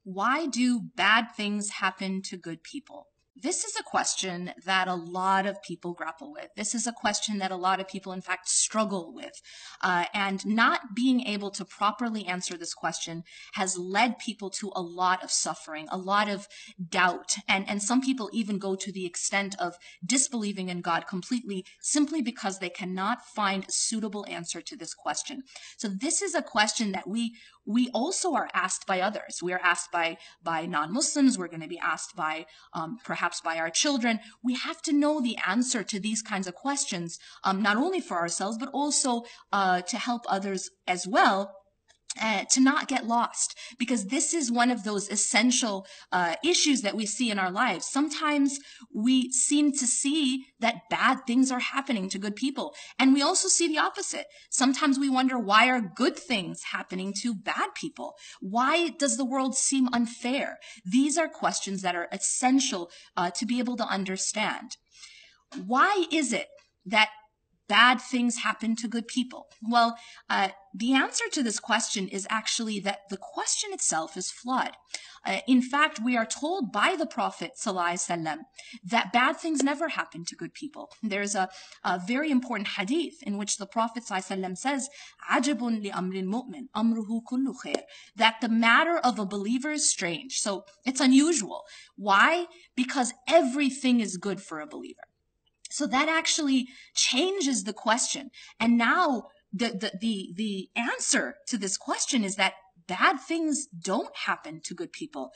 Why do bad things happen to good people? This is a question that a lot of people grapple with. This is a question that a lot of people, in fact, struggle with. And not being able to properly answer this question has led people to a lot of suffering, a lot of doubt. And some people even go to the extent of disbelieving in God completely simply because they cannot find a suitable answer to this question. So this is a question that we also are asked by others. We are asked by non-Muslims. We're going to be asked by perhaps by our children. We have to know the answer to these kinds of questions, not only for ourselves, but also to help others as well. To not get lost, because this is one of those essential issues that we see in our lives. Sometimes we seem to see that bad things are happening to good people, and we also see the opposite. Sometimes we wonder, why are good things happening to bad people? Why does the world seem unfair? These are questions that are essential to be able to understand. Why is it that bad things happen to good people? Well, the answer to this question is actually that the question itself is flawed. In fact, we are told by the Prophet ﷺ that bad things never happen to good people. There's a very important hadith in which the Prophet ﷺ says, عَجَبٌ لِأَمْرِ الْمُؤْمِنِ أَمْرُهُ كُلُّ خَيْرٍ, that the matter of a believer is strange. So it's unusual. Why? Because everything is good for a believer. So that actually changes the question. And now the answer to this question is that bad things don't happen to good people.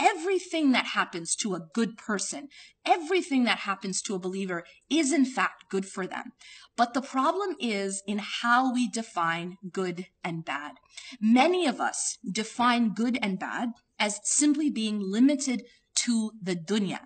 Everything that happens to a good person, everything that happens to a believer is in fact good for them. But the problem is in how we define good and bad. Many of us define good and bad as simply being limited to the dunya,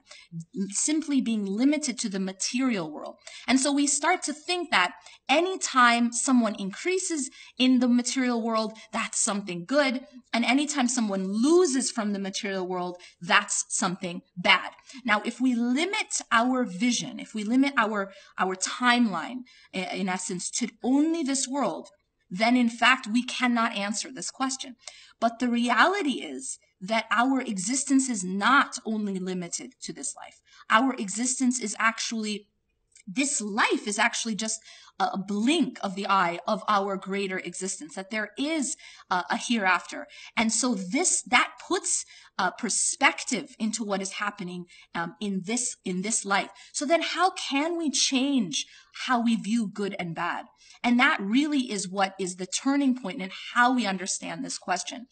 simply being limited to the material world. And so we start to think that anytime someone increases in the material world, that's something good. And anytime someone loses from the material world, that's something bad. Now, if we limit our vision, if we limit our timeline, in essence, to only this world, then in fact, we cannot answer this question. But the reality is that our existence is not only limited to this life. Our existence is actually, this life is actually just a blink of the eye of our greater existence, that there is a hereafter. And so that puts perspective into what is happening in this life. So then how can we change how we view good and bad? And that really is what is the turning point in how we understand this question.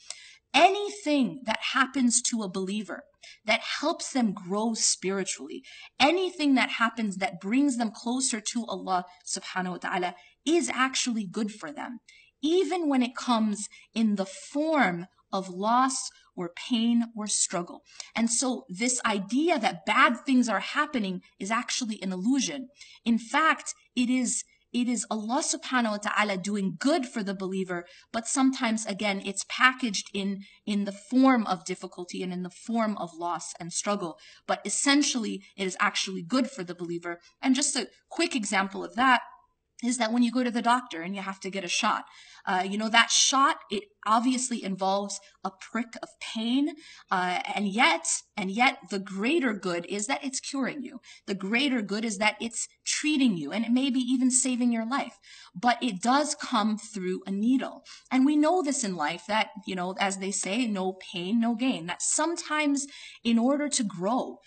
Anything that happens to a believer that helps them grow spiritually, anything that happens that brings them closer to Allah subhanahu wa ta'ala is actually good for them, even when it comes in the form of loss or pain or struggle. And so this idea that bad things are happening is actually an illusion. In fact, it is Allah subhanahu wa ta'ala doing good for the believer, but sometimes, again, it's packaged in the form of difficulty and in the form of loss and struggle. But essentially, it is actually good for the believer. And just a quick example of that is that when you go to the doctor and you have to get a shot, that shot, it obviously involves a prick of pain, and yet the greater good is that it's curing you. The greater good is that it's treating you, and it may be even saving your life. But it does come through a needle. And we know this in life that, as they say, no pain, no gain. That sometimes in order to grow,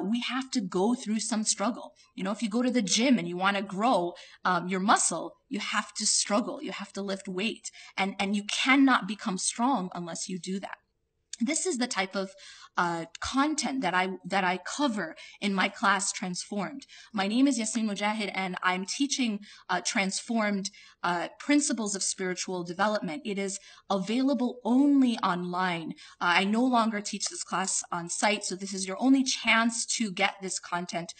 we have to go through some struggle. If you go to the gym and you want to grow your muscle, you have to struggle. You have to lift weight. And you cannot become strong unless you do that. This is the type of content that I cover in my class, Transformed. My name is Yasmin Mogahed, and I'm teaching Transformed Principles of Spiritual Development. It is available only online. I no longer teach this class on site, so this is your only chance to get this content.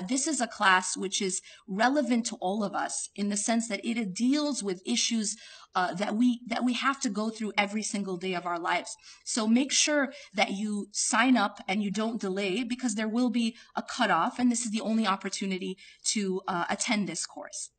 This is a class which is relevant to all of us in the sense that it deals with issues that we have to go through every single day of our lives. So make sure that you sign up and you don't delay, because there will be a cutoff, and this is the only opportunity to attend this course.